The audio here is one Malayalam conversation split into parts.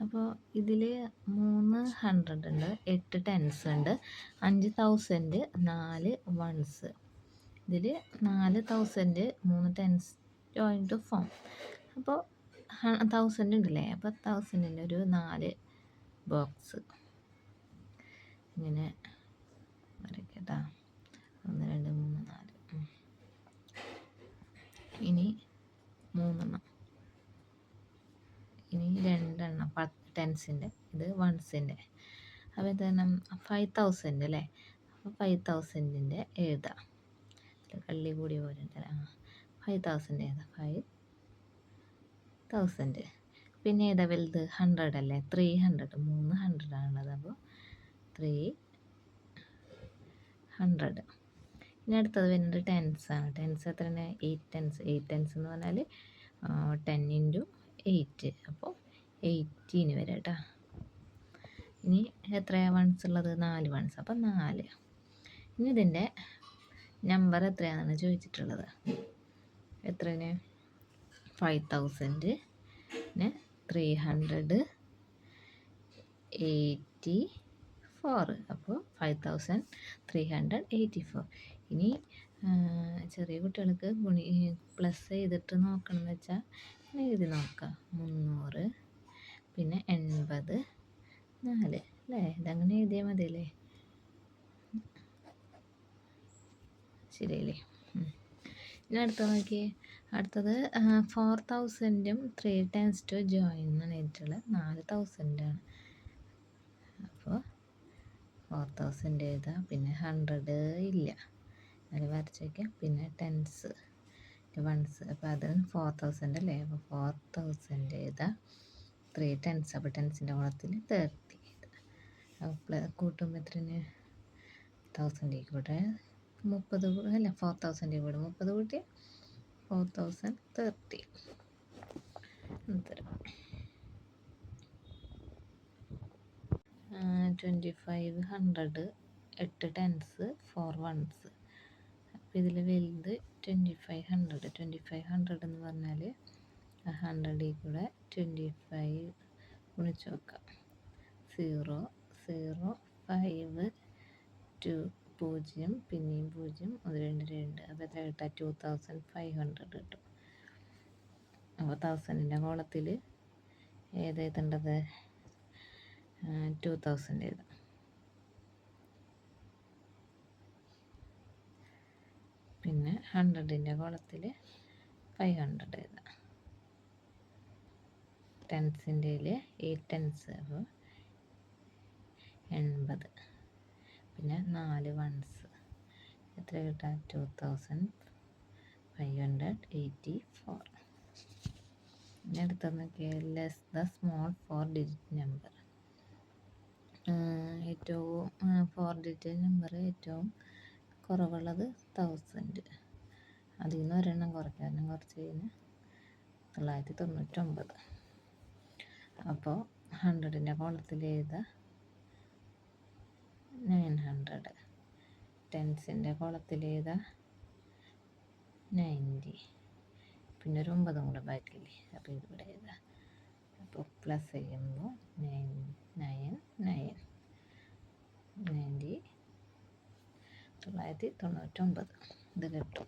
അപ്പോൾ ഇതിൽ 300 ഉണ്ട്, 8 ടെൻസ് ഉണ്ട്, 5000, 4 വൺസ്. ഇതിൽ 4000, 3 ടെൻസ് ജോയിൻ ടു ഫോം. അപ്പോൾ 1000 ഉണ്ടല്ലേ, അപ്പോൾ 1000 ഒരു 4 ബോക്സ് ഇങ്ങനെ വരയ്ക്കട്ടാ. 1 2 3 4. ഇനി 3 ഇനി 2 ടെൻസിൻ്റെ, ഇത് വൺസിൻ്റെ. അപ്പോൾ ഇതെണ്ണം 5000 അല്ലേ. അപ്പോൾ 5000 എഴുതാം. കള്ളി കൂടി പോലെ ഉണ്ടല്ലേ. 5000 എഴുതാം. 5000. പിന്നെ ഏതാ വലുത്? 100 അല്ലേ. 300, 300 ആണുള്ളത്. അപ്പോൾ 300. ഇനി അടുത്തത് വരുന്നത് ടെൻസാണ്. ടെൻസ് എത്രയാണ്? 8 ടെൻസ്. 8 ടെൻസ് എന്ന് പറഞ്ഞാൽ 10 × 8, അപ്പോൾ 18 വരെ കേട്ടോ. ഇനി എത്രയാണ് വൺസ് ഉള്ളത്? 4 വൺസ്, അപ്പോൾ 4. ഇനി ഇതിൻ്റെ നമ്പർ എത്രയാണെന്നാണ് ചോദിച്ചിട്ടുള്ളത്. എത്രയാണ്? 5000, 384. അപ്പോൾ 5384. ഇനി ചെറിയ കുട്ടികൾക്ക് പ്ലസ് ചെയ്തിട്ട് നോക്കണം എന്ന് വെച്ചാൽ എഴുതി നോക്കാം. 300, പിന്നെ 80, 4 അല്ലേ. ഇതങ്ങനെ എഴുതിയാൽ മതിയല്ലേ. ശരിയല്ലേ. ഇനി അടുത്തത് നോക്കിയേ. അടുത്തത് 4000 3 times to join എന്നാണ് എഴുതിയിട്ടുള്ളത്. 4000 ആണ്. അപ്പോൾ 4000 എഴുതാം. പിന്നെ 100 ഇല്ല, അതിൽ വരച്ച് വയ്ക്കാം. പിന്നെ ടെൻസ്, വൺസ്, അപ്പോൾ അത് 4000 അല്ലേ. അപ്പോൾ 4000 എഴുതാം. 3 ടെൻസ്, അപ്പോൾ ടെൻസിൻ്റെ കുളത്തിൽ 30 എഴുതാം. അപ്പോൾ കൂട്ടുമ്പോൾ എത്രയാണ്? 1000 കൂടെ 30 അല്ല, 4000 കൂടെ 30 കൂട്ടിയ 4030. ഉത്തരം 2500, 8 ടെൻസ്, 4 വൺസ്. അപ്പോൾ ഇതിൽ വലുത് 2500. 2500 എന്ന് പറഞ്ഞാൽ 100 കൂടെ 25 ഗുണിച്ച് വെക്കാം. 0 0 5 2 0, പിന്നെയും 0, 1 2 2. അപ്പോൾ എത്ര കിട്ടുക? 2500 കിട്ടും. അപ്പോൾ 1000ൻ്റെ കോളത്തിൽ ഏതെഴുതേണ്ടത്? 2000 എഴുതാം. പിന്നെ 100ൻ്റെ കോളത്തിൽ 500 എഴുതാം. ടെൻസിൻ്റെ 8 ടെൻസ്, അപ്പോൾ 80. പിന്നെ 4 വൺസ്, എത്ര കിട്ടുക? 2584. ഇനി അടുത്തത് നോക്കിയാൽ less the small 4 digit number. ഏറ്റവും 4 ഡിജിറ്റ് നമ്പർ ഏറ്റവും കുറവുള്ളത് 1000. അതിൽ നിന്ന് ഒരെണ്ണം കുറയ്ക്കാം. ഒരെണ്ണം കുറച്ച് കഴിഞ്ഞാൽ 999. അപ്പോൾ 100ൻ്റെ കോളത്തിൽ എഴുതാം 900. ടെൻസിൻ്റെ കോളത്തിൽ എഴുതാം 90. പിന്നെ ഒരു 9 കൂടെ ബാക്കിയില്ലേ, അപ്പോൾ ഇതിവിടെ എഴുതാം. അപ്പോൾ പ്ലസ് ചെയ്യുമ്പോൾ 999 ഇത് കിട്ടും.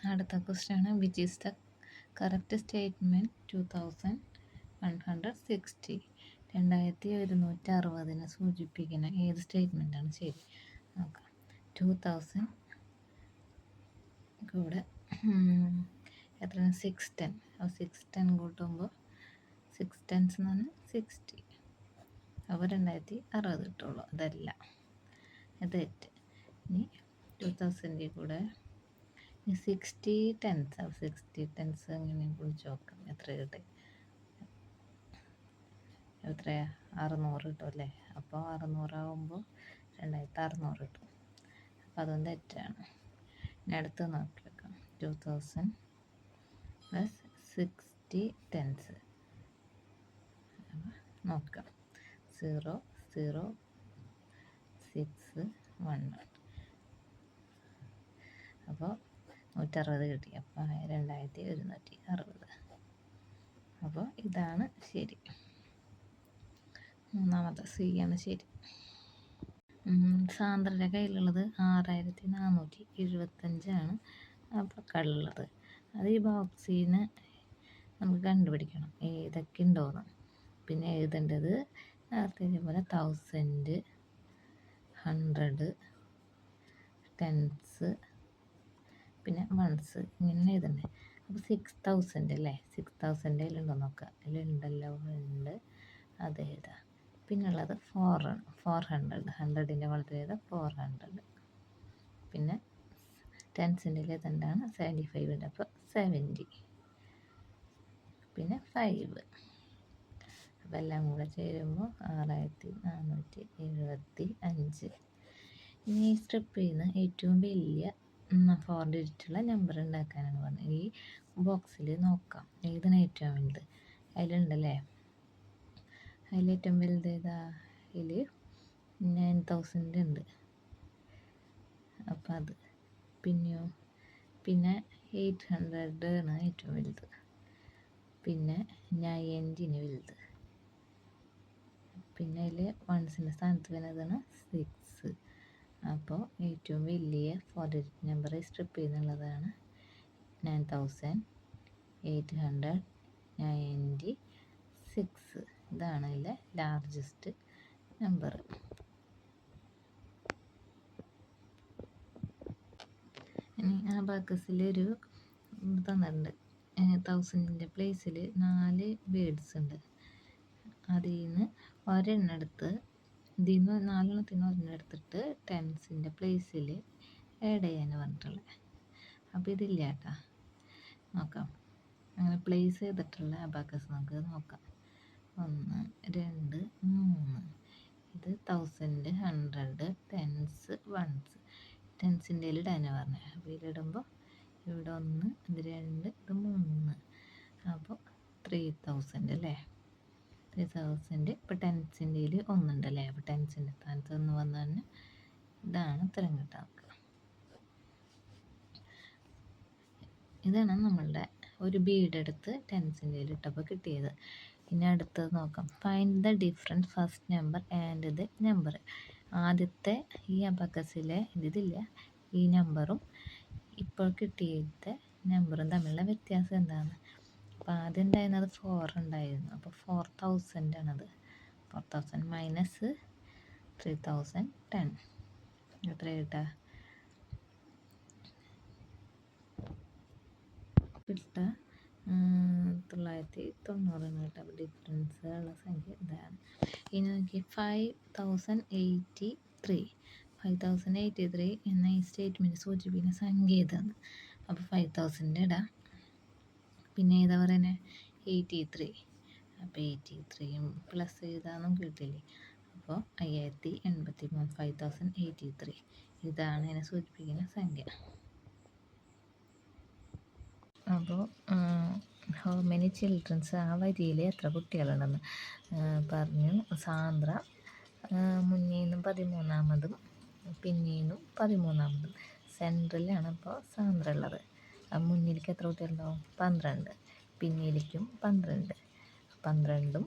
അടുത്ത ക്വസ്റ്റ്യൻ ആണ്, which is the correct statement 2160? 2160 സൂചിപ്പിക്കുന്ന ഏത് സ്റ്റേറ്റ്മെൻറ്റാണ് ശരി? നോക്കാം. 2000 കൂടെ എത്രയാണ് 610. അപ്പോൾ 610 കൂട്ടുമ്പോൾ 6 എന്ന് പറഞ്ഞാൽ 60. അപ്പോൾ 2060 കിട്ടുള്ളൂ. അതല്ല, അത് തെറ്റ്. ഇനി 2000 കൂടെ 60 10s. അപ്പോൾ 60 10s എങ്ങനെ കുളിച്ച് നോക്കാം എത്ര കിട്ടും. എത്രയാ 600 കിട്ടും അല്ലേ. അപ്പോൾ 600 ആകുമ്പോൾ 2600 കിട്ടും. അപ്പോൾ അതൊന്നും തെറ്റാണ്. ഇനി അടുത്ത് നോക്കി വെക്കാം. 2000 പ്ലസ് 60 10s നോക്കാം. 0 0 6 1. അപ്പോൾ 160 കിട്ടി. അപ്പോൾ 2160. അപ്പോൾ ഇതാണ് ശരി. മൂന്നാമത്തെ സി ആണ് ശരി. സാന്ദ്രയുടെ കയ്യിലുള്ളത് 6475 അപ്പോൾ കള്ളുള്ളത്. അത് ഈ ബോക്സിന് നമുക്ക് കണ്ടുപിടിക്കണം ഏതൊക്കെ ഉണ്ടോയെന്ന്. പിന്നെ എഴുതേണ്ടത് നേരത്തെ ഇതേപോലെ 1000 100 10s പിന്നെ 1s ഇങ്ങനെ എഴുതണ്ടേ. അപ്പോൾ 6000 അല്ലേ. 6000 അതിലുണ്ടോ നോക്കുക. അതിലുണ്ടല്ലോ, ഉണ്ട്. അത് എഴുതാം. പിന്നുള്ളത് 400. 100ൻ്റെ വളർത്തി എഴുതാം 400. പിന്നെ 10s എഴുതേണ്ടതാണ് 75. അപ്പോൾ 70. പിന്നെ 5. അപ്പോൾ എല്ലാം കൂടെ ചേരുമ്പോൾ 6475. ഇനി ഈ സ്ട്രിപ്പിൽ നിന്ന് ഏറ്റവും വലിയ 4 ഡിജിറ്റുള്ള നമ്പർ ഉണ്ടാക്കാനാണ് പറഞ്ഞത്. ഈ ബോക്സിൽ നോക്കാം ഏതാണ് ഏറ്റവും വലുത്. അതിലുണ്ടല്ലേ, അതിലേറ്റവും വലുത് ഏതാ. അതിൽ 9000 ഉണ്ട്. അപ്പം അത് പിന്നെയോ, പിന്നെ 800 ആണ് ഏറ്റവും വലുത്. പിന്നെ 90 വലുത്. പിന്നെ അതിൽ 1ൻ്റെ സ്ഥാനത്ത് വരുന്നതാണ് 6. അപ്പോൾ ഏറ്റവും വലിയ 4 ഡിജിറ്റ് നമ്പർ സ്ട്രിപ്പ് ചെയ്യുന്നുള്ളതാണ് 9896. ഇതാണ് അതിലെ ലാർജസ്റ്റ് നമ്പർ. ഇനി ആ ബക്കസിലൊരു തന്നിട്ടുണ്ട്. 1000ൻ്റെ പ്ലേസിൽ 4 ബേഡ്സ് ഉണ്ട്. അതിൽ നിന്ന് ഒരെണ്ണം എടുത്ത്, ഇതിൽ നിന്ന് 4 ഒരെണ്ണം എടുത്തിട്ട് 10ൻ്റെ പ്ലേസിൽ ആഡ് ചെയ്യാൻ പറഞ്ഞിട്ടുള്ളത്. അപ്പോൾ ഇതില്ല കേട്ടോ. നോക്കാം അങ്ങനെ പ്ലേസ് ചെയ്തിട്ടുള്ള അബാക്കസ് നമുക്ക് നോക്കാം. 1 2 3. ഇത് 1000 100 10s 1s. 10ൻ്റെ ഇടാനാണ് പറഞ്ഞത്. അപ്പോൾ ഇതിലിടുമ്പോൾ ഇവിടെ 1 ഇത് 2 ഇത് 3. അപ്പോൾ 3000 അല്ലേ. 3000. ഇപ്പോൾ 10ൻ്റെ 1 ഉണ്ടല്ലേ. അപ്പോൾ 10ൻ്റെ സ്ഥാനത്ത് 1 വന്നു തന്നെ ഇതാണ് ഉത്തരം കിട്ടാൻ. ഇതാണ് നമ്മളുടെ ഒരു ബീഡ് എടുത്ത് 10ൻ്റെ ഇട്ടപ്പോൾ കിട്ടിയത്. ഇനി അടുത്തത് നോക്കാം. Find the difference first number and the number. ആദ്യത്തെ ഈ അബക്കസിലെ ഇതില്ല, ഈ നമ്പറും ഇപ്പോൾ കിട്ടിയത്തെ നമ്പറും തമ്മിലുള്ള വ്യത്യാസം എന്താണ്. അപ്പോൾ ആദ്യം ഉണ്ടായിരുന്നത് 4 ഉണ്ടായിരുന്നു. അപ്പോൾ 4000 ആണത്. 4000 മൈനസ് 3010 എത്ര കിട്ടുക. 990 കേട്ടോ. ഡിഫറൻസ് ഉള്ള സംഖ്യ ഇതാണ്. ഇനി നോക്കി 5083. 5083 എന്ന ഈ സ്റ്റേറ്റ്മെൻറ്റ് സൂചിപ്പിക്കുന്ന സംഖ്യ ഇതാണ്. അപ്പോൾ 5000 ഇടാം. പിന്നെ ഏതാ പറയുന്നത് 83. അപ്പോൾ 83യും പ്ലസ് ചെയ്താന്നും കിട്ടില്ലേ. അപ്പോൾ 5083 5083 ഇതാണ് ഇതിനെ സൂചിപ്പിക്കുന്ന സംഖ്യ. അപ്പോൾ ഹൗ മെനി ചിൽഡ്രൻസ്, ആ വരിയിൽ എത്ര കുട്ടികളുണ്ടെന്ന് പറഞ്ഞു. സാന്ദ്ര മുന്നേന്നും 13ാമതും പിന്നീന്നും 13ാമതും. സെൻട്രലാണ് ഇപ്പോൾ സാന്ദ്ര ഉള്ളത്. മുന്നിലേക്ക് എത്ര കുട്ടികളുണ്ടാവും 12. പിന്നിലേക്കും 12. 12ഉം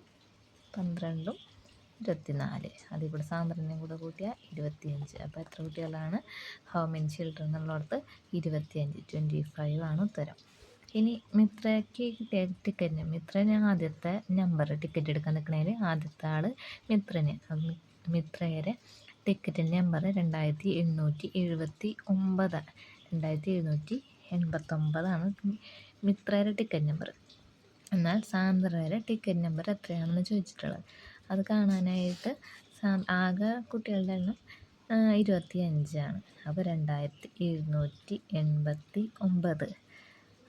12ഉം 24. അതിവിടെ സാന്ദ്രനെയും കൂടെ കൂട്ടിയാൽ 25. അപ്പോൾ എത്ര കുട്ടികളാണ് ഹൗ മെനി ചിൽഡ്രൻ എന്നുള്ളിടത്ത് 25 25 ആണ് ഉത്തരം. ഇനി മിത്രയ്ക്ക് കിട്ടിയ ടിക്കറ്റിന്, മിത്രന് ആദ്യത്തെ നമ്പർ ടിക്കറ്റ് എടുക്കാൻ നിൽക്കണേൽ ആദ്യത്തെ ആൾ മിത്രന്. മിത്രയുടെ ടിക്കറ്റിൻ്റെ നമ്പർ 2779. 2789 മിത്രയുടെ ടിക്കറ്റ് നമ്പർ. എന്നാൽ സാന്ദ്രയുടെ ടിക്കറ്റ് നമ്പർ എത്രയാണെന്ന് ചോദിച്ചിട്ടുള്ളത്. അത് കാണാനായിട്ട് ആകെ കുട്ടികളുടെ എണ്ണം 25ആണ്. അപ്പോൾ 2789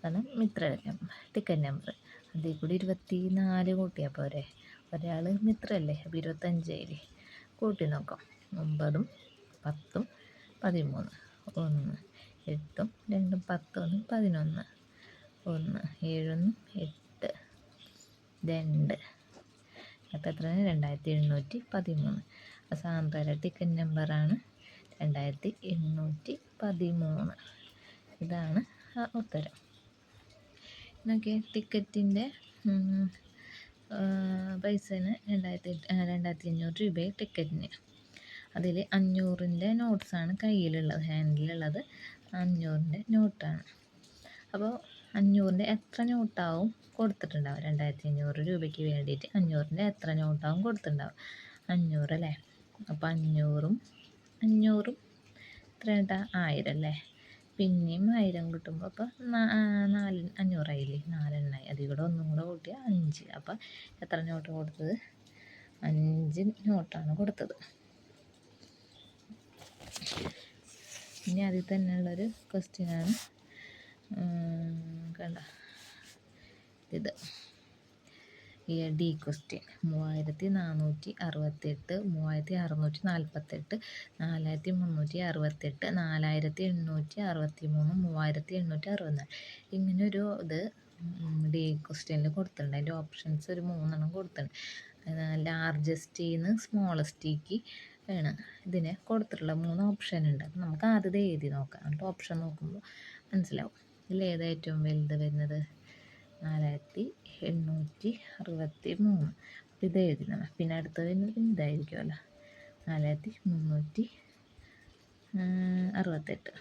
ആണ് മിത്രയുടെ ടിക്കറ്റ് നമ്പർ. അതിൽ കൂടി 24 കൂട്ടിയാൽ പോരെ. ഒരാൾ മിത്രല്ലേ, അപ്പോൾ 25 കൂട്ടി നോക്കാം. 9ഉം 10ഉം 13, 1 8ഉം 2ഉം 10, 1 11, 1 7 8 2. അപ്പോൾ എത്രയാണ്? 2713. അപ്പോൾ സാന്ദ്രയുടെ ടിക്കറ്റ് നമ്പറാണ് 2813. ഇതാണ് ഉത്തരം. നോക്കിയേ, ടിക്കറ്റിൻ്റെ പൈസന് 2500 രൂപയെ ടിക്കറ്റിന്. അതിൽ 500ൻ്റെ നോട്ട്സാണ് കയ്യിലുള്ളത്, ഹാൻഡിലുള്ളത് 500ൻ്റെ നോട്ടാണ്. അപ്പോൾ 500ൻ്റെ എത്ര നോട്ടാവും കൊടുത്തിട്ടുണ്ടാവും? 2500 രൂപയ്ക്ക് വേണ്ടിയിട്ട് 500ൻ്റെ എത്ര നോട്ടാവും കൊടുത്തിട്ടുണ്ടാവും? 500 അല്ലേ. അപ്പോൾ 500ഉം എത്രയാ? 1000 അല്ലേ. പിന്നെയും 1000 കിട്ടുമ്പോൾ അപ്പോൾ 500 ആയില്ലേ, 4 എണ്ണായി. അതിൽ കൂടെ ഒന്നും കൂടെ കൂട്ടിയാൽ 5. അപ്പോൾ എത്ര നോട്ട് കൊടുത്തത്? 5 നോട്ടാണ് കൊടുത്തത്. ഇനി അതിൽ തന്നെയുള്ളൊരു ക്വസ്റ്റ്യനാണ് കണ്ട ഇത്, ഈ ഡി ക്വസ്റ്റ്യൻ. 3468, 3648, 4368, 4863, 3864. ഇങ്ങനൊരു ഇത് ഡി ക്വസ്റ്റ്യനിൽ കൊടുത്തിട്ടുണ്ട്. അതിൻ്റെ ഓപ്ഷൻസ് ഒരു 3 കൊടുത്തിട്ടുണ്ട്. ലാർജസ്റ്റിന്ന് സ്മോളസ്റ്റിക്ക് ആണ് ഇതിനെ കൊടുത്തിട്ടുള്ള 3 ഓപ്ഷൻ ഉണ്ട്. അപ്പം നമുക്ക് ആദ്യം എഴുതി നോക്കാം, എന്നിട്ട് ഓപ്ഷൻ നോക്കുമ്പോൾ മനസ്സിലാവും ഇതിൽ ഏതാ ഏറ്റവും വലുത് വരുന്നത്. 4863. അപ്പോൾ ഇത് എഴുതിക്കണം. പിന്നെ അടുത്തത് വരുന്നത് ഇതായിരിക്കുമല്ലോ, 4368.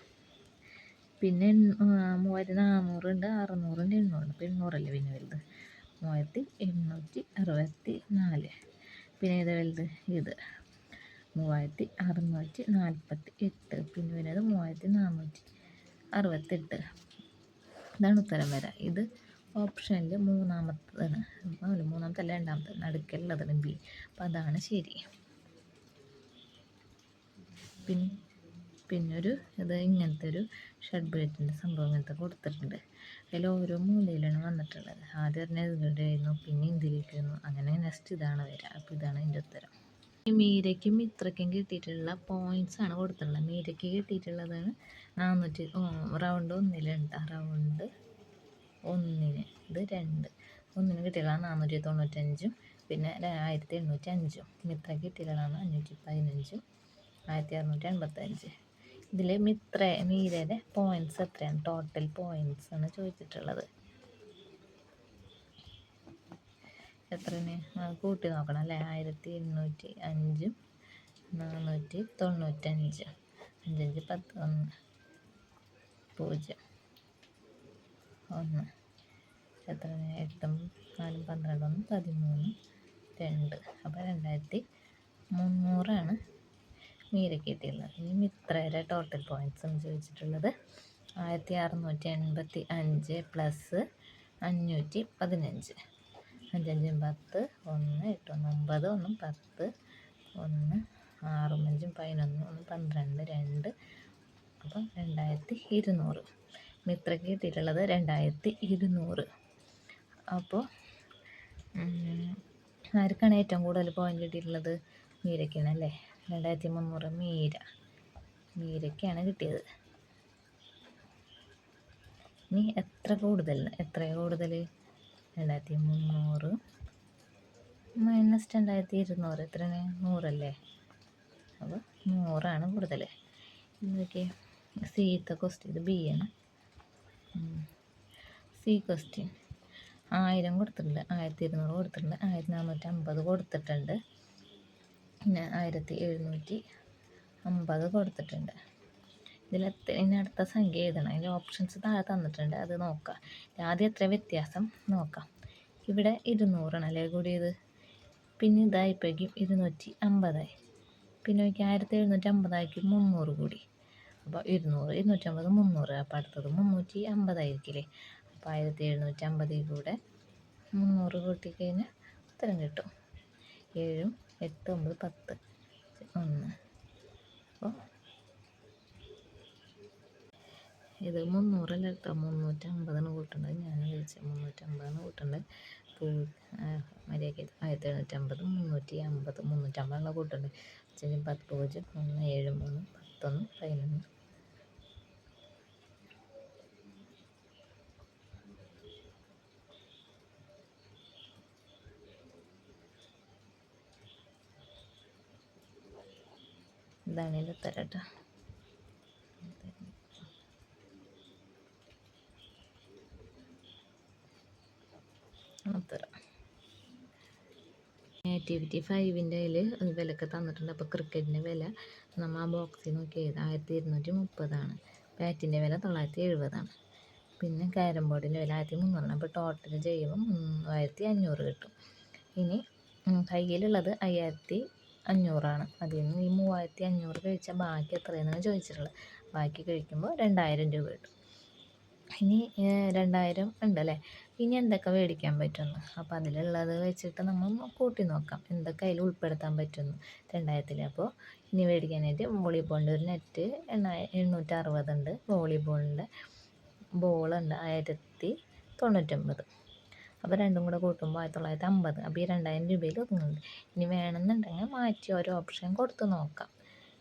പിന്നെ 3400 ഉണ്ട്, 600 ഉണ്ട്, 800 ഉണ്ട്. അപ്പോൾ 800 അല്ലേ പിന്നെ വലുത്. 3864. പിന്നെ ഏതാ വലുത്? ഇത് 3648. പിന്നെ വരുന്നത് 3468. ഇതാണ് ഉത്തരം വരാം. ഇത് ഓപ്ഷനിൽ മൂന്നാമത്തതാണ്. മൂന്നാമത്തല്ല, രണ്ടാമത്തെ നടുക്കലുള്ളതാണ് ബി. അപ്പം അതാണ് ശരി. പിന്നൊരു ഇത് ഇങ്ങനത്തെ ഒരു ഷഡ്ഭുജത്തിൻ്റെ സംഭവം ഇങ്ങനത്തെ കൊടുത്തിട്ടുണ്ട്. അതിൽ ഓരോ മൂലയിലാണ് വന്നിട്ടുള്ളത്. ആദ്യം പറഞ്ഞാൽ ഇതിലായിരുന്നു, പിന്നെ ഇതിലേക്ക് വന്നു, അങ്ങനെ നെക്സ്റ്റ് ഇതാണ് വരിക. അപ്പോൾ ഇതാണ് ഇതിൻ്റെ ഉത്തരം. മീരയ്ക്കും മിത്രയ്ക്കും കിട്ടിയിട്ടുള്ള പോയിൻറ്റ്സാണ് കൊടുത്തിട്ടുള്ളത്. മീരയ്ക്ക് കിട്ടിയിട്ടുള്ളതാണ് 400. റൗണ്ട് 1 റൗണ്ട് 1 ഇത് 2. 1 കിട്ടിയുള്ളതാണ് 495, പിന്നെ 1805. മിത്രയ്ക്ക് കിട്ടിയുള്ളതാണ് 515, 1685. ഇതിൽ മീരയുടെ പോയിൻറ്റ്സ് എത്രയാണ്? ടോട്ടൽ പോയിൻറ്റ്സ് ആണ് ചോദിച്ചിട്ടുള്ളത്. എത്രയാണ് കൂട്ടി നോക്കണം അല്ലേ. 1805, 495, 55 10 1 0 1. എത്രയാണ്? 8 4 12 1 13 2. അപ്പോൾ 2300 മീരയ്ക്ക് കിട്ടിയുള്ളത്. ഇനി മിത്രയുടെ ടോട്ടൽ പോയിൻറ്റ്സ് ആണ് ചോദിച്ചിട്ടുള്ളത്. 1685 പ്ലസ് 515. 5 5 10, 1 8 1 9 1 10, 1 6 5 11 1 12 2. അപ്പം 2200. മിത്രയ്ക്ക് കിട്ടിയിട്ടുള്ളത് 2200. അപ്പോൾ ആർക്കാണ് ഏറ്റവും കൂടുതൽ പോയിന്റ് കിട്ടിയിട്ടുള്ളത്? മീരയ്ക്കാണ് അല്ലേ. 2300 മീരയ്ക്കാണ് കിട്ടിയത്. ഇനി എത്രയാണ് കൂടുതൽ? 2300 മൈനസ് 2200 എത്രയാണ്? 100 അല്ലേ. അപ്പോൾ 100 കൂടുതൽ. ഇതൊക്കെ സിത്തെ ക്വസ്റ്റ്യൻ. ഇത് ബി ആണ്. സി ക്വസ്റ്റ്യൻ 1000 കൊടുത്തിട്ടുണ്ട്, 1200 കൊടുത്തിട്ടുണ്ട്, 1450 കൊടുത്തിട്ടുണ്ട്, പിന്നെ 1750 കൊടുത്തിട്ടുണ്ട്. ഇനി അടുത്ത സംഖ്യ എഴുതണം. അതിൻ്റെ ഓപ്ഷൻസ് താഴെ തന്നിട്ടുണ്ട്, അത് നോക്കാം. ആദ്യം എത്ര വ്യത്യാസം നോക്കാം. ഇവിടെ 200 അല്ലേ കൂടിയത്. പിന്നെ ഇതായപ്പോഴേക്കും 250. പിന്നെ 1750 300 കൂടി. അപ്പോൾ 200 250 300. അപ്പോൾ അടുത്തത് 350 ആയിരിക്കില്ലേ. അപ്പോൾ 1750 കൂടെ 300 കൂട്ടിക്കഴിഞ്ഞാൽ ഉത്തരം കിട്ടും. 7, 8, 9, 10, 1. അപ്പോൾ ഇത് 300 അല്ല കേട്ടോ, 350 കൂട്ടേണ്ടത്. ഞാൻ വിളിച്ചത് 350 കൂട്ടേണ്ടത്. മര്യാദയ്ക്ക് 1750, 350, 350 കൂട്ടേണ്ടത്. 10, 0, 1, 7, 3, 11, 11. ഇതാണ് ഇതിൻ്റെ ഉത്തരം കേട്ടോ. ഉത്തരം ആക്ടിവിറ്റി 5ൻ്റെ വിലയൊക്കെ തന്നിട്ടുണ്ട്. അപ്പോൾ ക്രിക്കറ്റിൻ്റെ വില നമ്മൾ ആ ബോക്സിൽ നോക്കിയത് 1230 ബാറ്റിൻ്റെ വില 970. പിന്നെ ക്യാരം ബോർഡിൻ്റെ വില 1300. അപ്പോൾ ടോട്ടൽ ചെയ്യുമ്പോൾ 3500 കിട്ടും. ഇനി കയ്യിലുള്ളത് 5500. അതിൽ നിന്ന് ഈ 3500 കഴിച്ചാൽ ബാക്കി എത്രയെന്നാണ് ചോദിച്ചിട്ടുള്ളത്. ബാക്കി കഴിക്കുമ്പോൾ 2000 രൂപ കിട്ടും. ഇനി 2000 ഉണ്ടല്ലേ. ഇനി എന്തൊക്കെ മേടിക്കാൻ പറ്റുമെന്ന്. അപ്പോൾ അതിലുള്ളത് വെച്ചിട്ട് നമ്മൾ കൂട്ടി നോക്കാം എന്തൊക്കെ അതിൽ ഉൾപ്പെടുത്താൻ പറ്റുമെന്ന് 2000. അപ്പോൾ ഇനി മേടിക്കാനായിട്ട് വോളിബോളിൻ്റെ ഒരു നെറ്റ് 860 ഉണ്ട്. വോളിബോളിൻ്റെ ബോളുണ്ട് 1099. അപ്പോൾ രണ്ടും കൂടെ കൂട്ടുമ്പോൾ 1950. അപ്പോൾ ഈ 2000 രൂപയിൽ ഒതുങ്ങുന്നുണ്ട്. ഇനി വേണമെന്നുണ്ടെങ്കിൽ മാറ്റി ഓരോ ഓപ്ഷൻ കൊടുത്ത് നോക്കാം.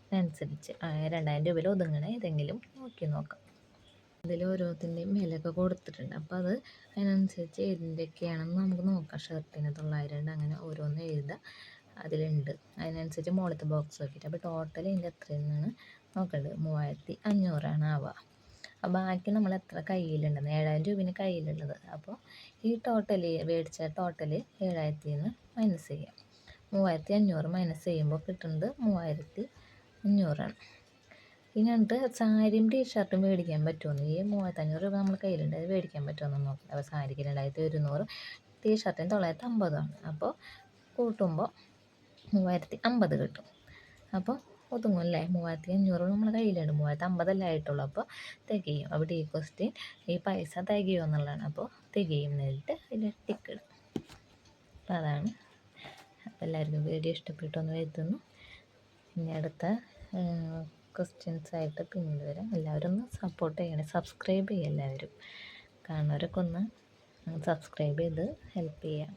അതനുസരിച്ച് 2000 രൂപയിൽ ഒതുങ്ങണ ഏതെങ്കിലും നോക്കി നോക്കാം. അതിൽ ഓരോത്തിൻ്റെയും വിലയൊക്കെ കൊടുത്തിട്ടുണ്ട്. അപ്പോൾ അത് അതിനനുസരിച്ച് എന്തൊക്കെയാണെന്ന് നമുക്ക് നോക്കാം. ഷർട്ടിന് 900 ഉണ്ട്. അങ്ങനെ ഓരോന്ന് എഴുതുക അതിലുണ്ട്. അതിനനുസരിച്ച് മുകളിലത്തെ ബോക്സ് നോക്കിയിട്ട് അപ്പോൾ ടോട്ടൽ ഇതിൻ്റെ എത്രയെന്നാണ് നോക്കേണ്ടത്. 3500 ആവുക. അപ്പോൾ ബാക്കി നമ്മൾ എത്ര കയ്യിലുണ്ടെന്ന് 7000 രൂപയാണ് കയ്യിലുള്ളത്. അപ്പോൾ ഈ ടോട്ടൽ മേടിച്ച ടോട്ടൽ 7000 നിന്ന് മൈനസ് ചെയ്യാം. 3500 മൈനസ് ചെയ്യുമ്പോൾ കിട്ടുന്നത് 3500. പിന്നെ എന്നിട്ട് സാരിയും ടീഷർട്ടും മേടിക്കാൻ പറ്റുമെന്ന്. ഈ 3500 രൂപ നമ്മൾ കയ്യിലുണ്ട്, അത് മേടിക്കാൻ പറ്റുമെന്ന് നോക്കാം. അപ്പോൾ സാരിക്ക് 2100, ടീഷർട്ടിന് 950. അപ്പോൾ കൂട്ടുമ്പോൾ 3050 കിട്ടും. അപ്പോൾ ഒതുങ്ങും അല്ലേ. 3500 നമ്മൾ കയ്യിലുണ്ട്, 3050 ആയിട്ടുള്ളൂ. അപ്പോൾ തികയും. അവിടെ ഈ ക്വസ്റ്റ്യൻ ഈ പൈസ തികയോ എന്നുള്ളതാണ്. അപ്പോൾ തികയും എന്നിട്ട് അതിൽ ടിക്കിടും. അപ്പോൾ അതാണ്. അപ്പോൾ എല്ലാവർക്കും വീഡിയോ ഇഷ്ടപ്പെട്ടെന്ന് കരുതുന്നു. ഇനി അടുത്ത ക്വസ്റ്റ്യൻസായിട്ട് പിന്നീട് വരാം. എല്ലാവരും ഒന്ന് സപ്പോർട്ട് ചെയ്യണേ. സബ്സ്ക്രൈബ് ചെയ്യുക എല്ലാവരും. കാണുന്നവരൊക്കെ ഒന്ന് സബ്സ്ക്രൈബ് ചെയ്ത് ഹെൽപ്പ് ചെയ്യാം.